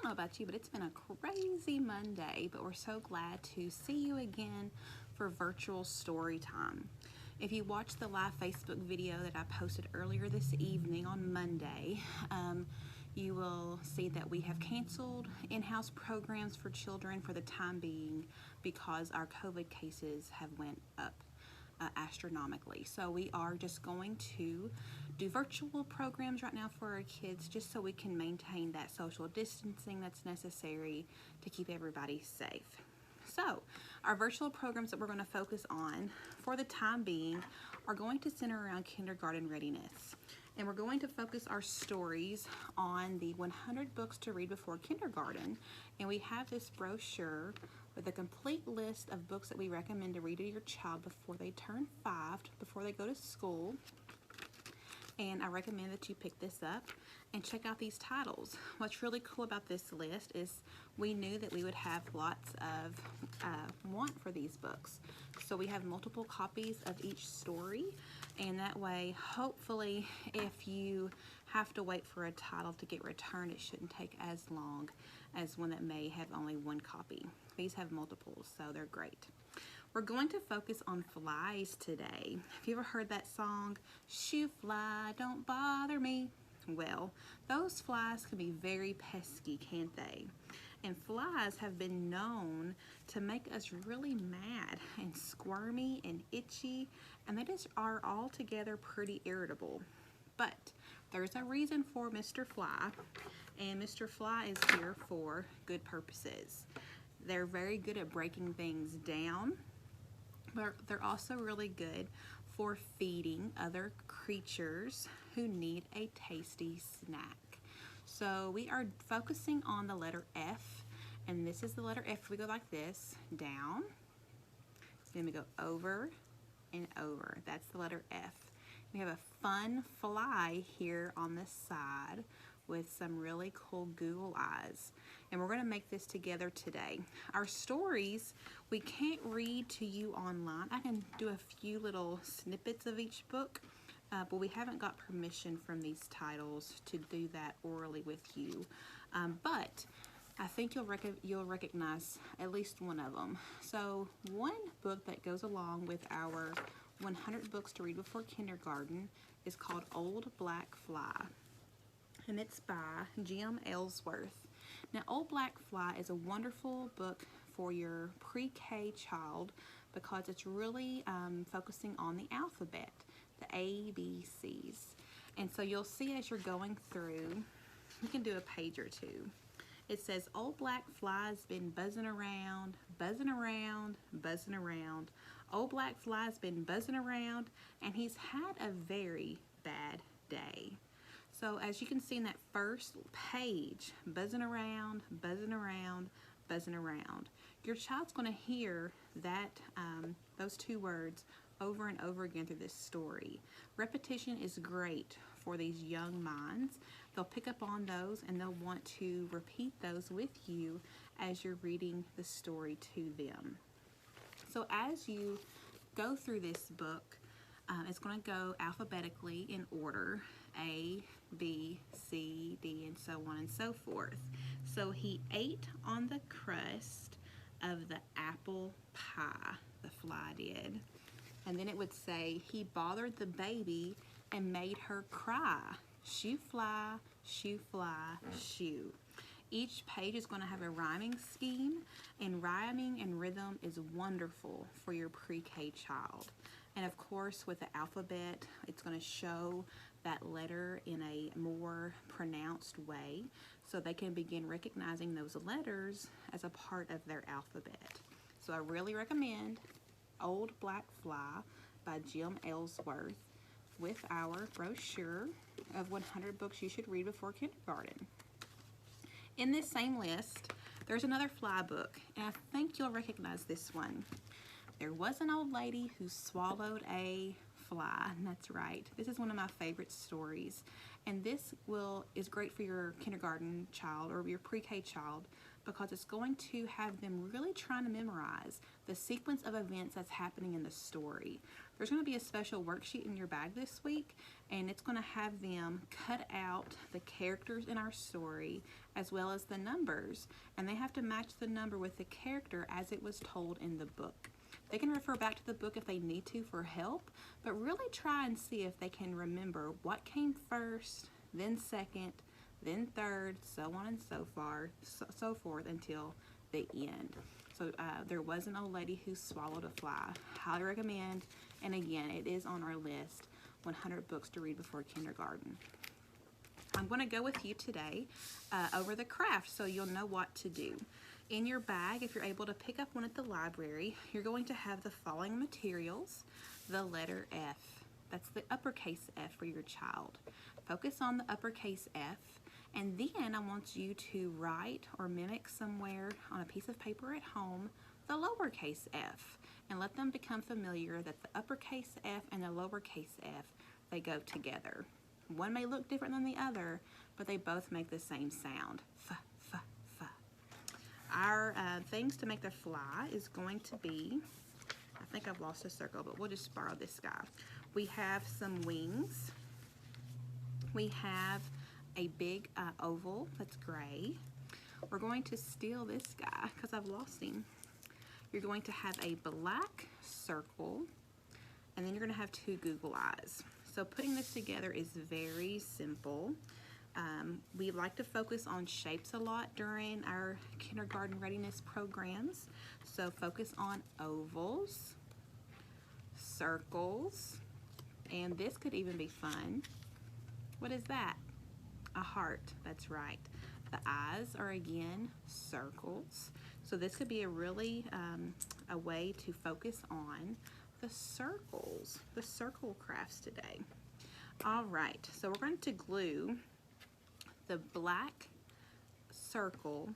know about you, but it's been a crazy Monday, but we're so glad to see you again for virtual story time. If you watched the live Facebook video that I posted earlier this evening on Monday, you will see that we have canceled in-house programs for children for the time being because our COVID cases have went up astronomically. So we are just going to do virtual programs right now for our kids just so we can maintain that social distancing that's necessary to keep everybody safe. So our virtual programs that we're going to focus on for the time being are going to center around kindergarten readiness. And we're going to focus our stories on the 100 books to read before kindergarten. And we have this brochure with a complete list of books that we recommend to read to your child before they turn 5, before they go to school. And I recommend that you pick this up and check out these titles. What's really cool about this list is we knew that we would have lots of want for these books. So we have multiple copies of each story, and that way, hopefully, if you have to wait for a title to get returned, it shouldn't take as long as one that may have only one copy. These have multiples, so they're great. We're going to focus on flies today. Have you ever heard that song, "Shoo fly, don't bother me"? Well, those flies can be very pesky, can't they? And flies have been known to make us really mad and squirmy and itchy, and they just are altogether pretty irritable. But there's a reason for Mr. Fly, and Mr. Fly is here for good purposes. They're very good at breaking things down, but they're also really good for feeding other creatures who need a tasty snack. So we are focusing on the letter F, and this is the letter F. We go like this, down, then we go over and over. That's the letter F. We have a fun fly here on the side with some really cool Google eyes. And we're going to make this together today. Our stories, we can't read to you online. I can do a few little snippets of each book, but we haven't got permission from these titles to do that orally with you. But I think you'll recognize at least one of them. So one book that goes along with our 100 books to read before kindergarten is called Old Black Fly, and it's by Jim Aylesworth. Now, Old Black Fly is a wonderful book for your pre-K child because it's really focusing on the alphabet, the A, B, C's. And so you'll see as you're going through, you can do a page or two. It says, "Old Black Fly's been buzzing around, buzzing around, buzzing around. Old Black Fly's been buzzing around, and he's had a very bad day." So as you can see in that first page, buzzing around, buzzing around, buzzing around. Your child's going to hear that those two words over and over again through this story. Repetition is great for these young minds. They'll pick up on those and they'll want to repeat those with you as you're reading the story to them. So as you go through this book, it's going to go alphabetically in order, A, B, C, D, and so on and so forth. So he ate on the crust of the apple pie, the fly did. And then it would say, he bothered the baby and made her cry. Shoo fly, shoo fly, shoo. Each page is going to have a rhyming scheme, and rhyming and rhythm is wonderful for your pre-K child. And of course, with the alphabet, it's going to show that letter in a more pronounced way so they can begin recognizing those letters as a part of their alphabet. So I really recommend Old Black Fly by Jim Aylesworth with our brochure of 100 books you should read before kindergarten. In this same list, there's another fly book, and I think you'll recognize this one. There was an old lady who swallowed a fly. And that's right. This is one of my favorite stories, and this is great for your kindergarten child or your pre-K child because it's going to have them really trying to memorize the sequence of events that's happening in the story. There's going to be a special worksheet in your bag this week, and it's going to have them cut out the characters in our story as well as the numbers, and they have to match the number with the character as it was told in the book. They can refer back to the book if they need to for help, but really try and see if they can remember what came first, then second, then third, so on and so forth until the end. So there was an old lady who swallowed a fly. Highly recommend. And again, it is on our list, 100 books to read before kindergarten. I'm going to go with you today over the craft so you'll know what to do. In your bag, if you're able to pick up one at the library, you're going to have the following materials. The letter F. That's the uppercase F for your child. Focus on the uppercase F. And then I want you to write or mimic somewhere on a piece of paper at home the lowercase f, and let them become familiar that the uppercase F and the lowercase f, they go together. One may look different than the other, but they both make the same sound. F, f, f. Our things to make the fly is going to be, I think I've lost a circle, but we'll just borrow this guy. We have some wings. We have a big oval that's gray. We're going to steal this guy because I've lost him. You're going to have a black circle, and then you're going to have two Google eyes. So putting this together is very simple. We like to focus on shapes a lot during our kindergarten readiness programs. So focus on ovals, circles, and this could even be fun. What is that? A heart, that's right. The eyes are again circles. So this could be a really a way to focus on the circles, the circle crafts today. All right, so we're going to glue the black circle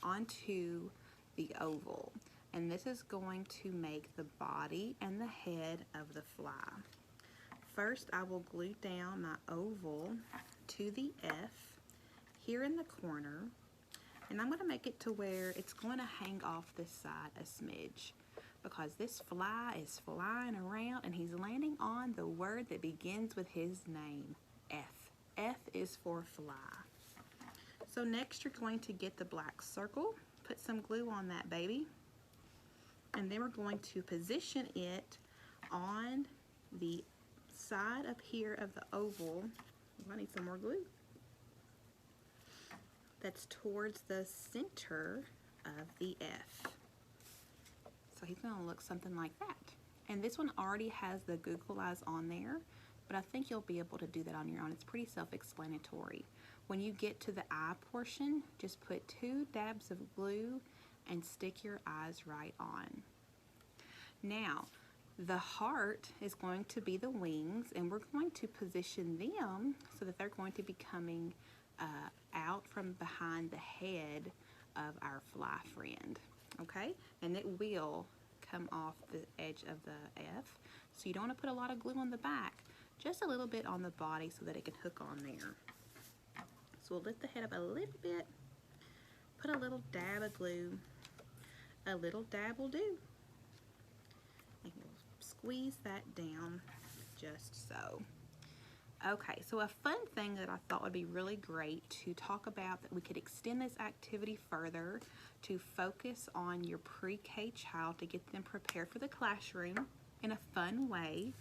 onto the oval. And this is going to make the body and the head of the fly. First, I will glue down my oval to the F here in the corner, and I'm going to make it to where it's going to hang off this side a smidge, because this fly is flying around and he's landing on the word that begins with his name, F. F is for fly. So next you're going to get the black circle, put some glue on that baby, and then we're going to position it on the side up here of the oval. I need some more glue. That's towards the center of the F. So he's going to look something like that. And this one already has the Google eyes on there, but I think you'll be able to do that on your own. It's pretty self-explanatory. When you get to the eye portion, just put 2 dabs of glue and stick your eyes right on. Now, the heart is going to be the wings, and we're going to position them so that they're going to be coming out from behind the head of our fly friend, okay? And it will come off the edge of the F, so you don't want to put a lot of glue on the back, just a little bit on the body so that it can hook on there. So we'll lift the head up a little bit, put a little dab of glue, a little dab will do, and we'll squeeze that down just so. Okay, so a fun thing that I thought would be really great to talk about, that we could extend this activity further to focus on your pre-K child to get them prepared for the classroom in a fun way,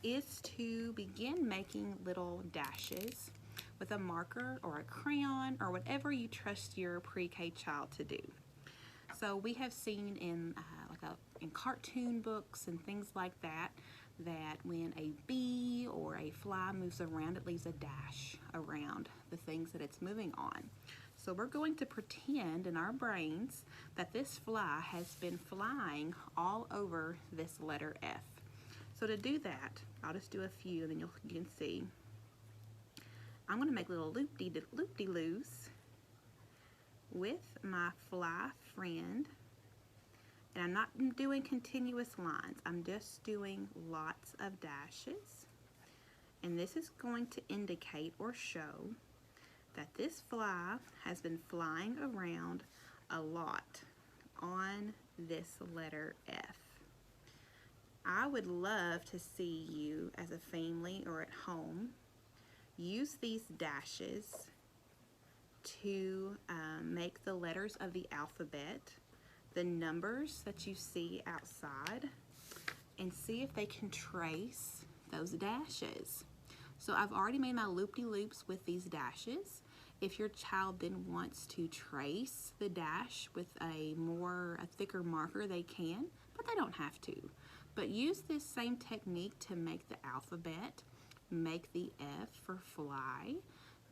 is to begin making little dashes with a marker or a crayon or whatever you trust your pre-K child to do. So we have seen in in cartoon books and things like that, that when a bee or a fly moves around, it leaves a dash around the things that it's moving on. So we're going to pretend in our brains that this fly has been flying all over this letter F. So to do that, I'll just do a few and then you can see. I'm going to make little loop-de-loos with my fly friend. And I'm not doing continuous lines, I'm just doing lots of dashes. And this is going to indicate or show that this fly has been flying around a lot on this letter F. I would love to see you as a family or at home use these dashes to make the letters of the alphabet, the numbers that you see outside, and see if they can trace those dashes. So I've already made my loop-de-loops with these dashes. If your child then wants to trace the dash with a thicker marker, they can, but they don't have to. But use this same technique to make the alphabet, make the F for fly,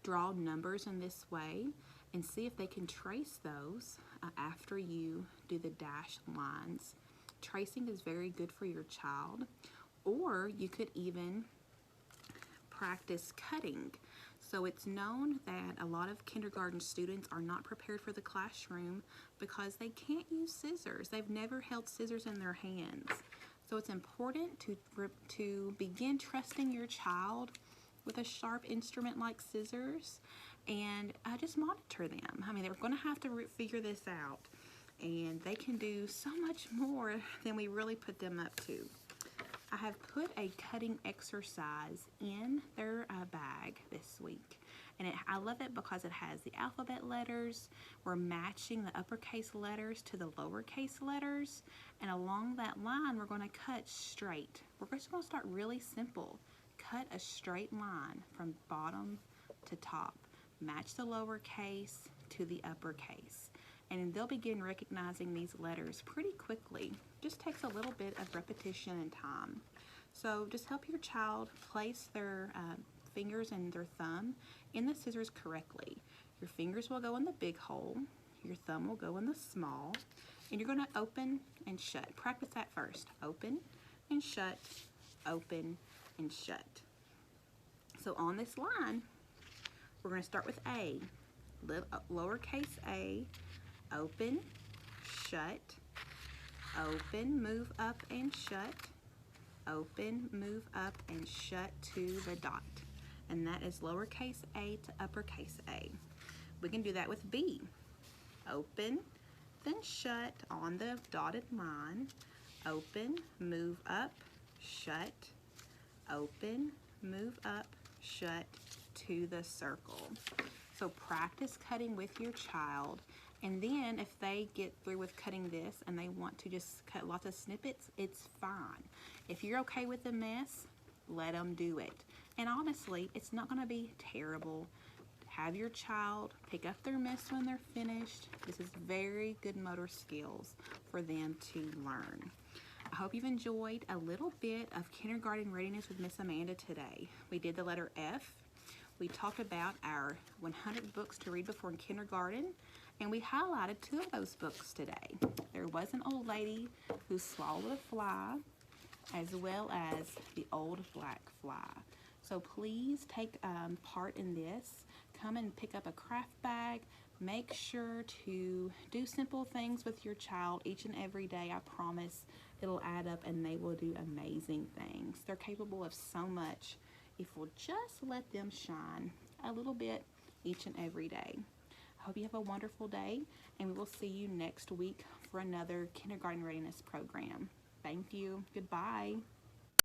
draw numbers in this way, and see if they can trace those after you do the dashed lines. Tracing is very good for your child, or you could even practice cutting. So it's known that a lot of kindergarten students are not prepared for the classroom because they can't use scissors. They've never held scissors in their hands. So it's important to begin trusting your child with a sharp instrument like scissors, and just monitor them. I mean, they're going to have to figure this out, and they can do so much more than we really put them up to. I have put a cutting exercise in their bag this week, and I love it because it has the alphabet letters. We're matching the uppercase letters to the lowercase letters, and along that line we're going to cut straight. We're just going to start really simple. Cut a straight line from bottom to top. Match the lowercase to the uppercase, and they'll begin recognizing these letters pretty quickly. Just takes a little bit of repetition and time. So just help your child place their fingers and their thumb in the scissors correctly. Your fingers will go in the big hole, your thumb will go in the small, and you're going to open and shut. Practice that first. Open and shut, open and shut. So on this line, we're going to start with A, lowercase a, open, shut, open, move up and shut, open, move up and shut to the dot. And that is lowercase a to uppercase A. We can do that with B. Open, then shut on the dotted line, open, move up, shut, open, move up, shut to the circle. So practice cutting with your child, and then if they get through with cutting this and they want to just cut lots of snippets, it's fine. If you're okay with the mess, let them do it. And honestly, it's not going to be terrible. Have your child pick up their mess when they're finished. This is very good motor skills for them to learn. I hope you've enjoyed a little bit of kindergarten readiness with Miss Amanda today. We did the letter F. We talked about our 100 books to read before kindergarten, and we highlighted 2 of those books today. There was an old lady who swallowed a fly, as well as the old black fly. So please take part in this. Come and pick up a craft bag. Make sure to do simple things with your child each and every day. I promise it'll add up and they will do amazing things. They're capable of so much if we'll just let them shine a little bit each and every day. I hope you have a wonderful day, and we will see you next week for another kindergarten readiness program. Thank you. Goodbye.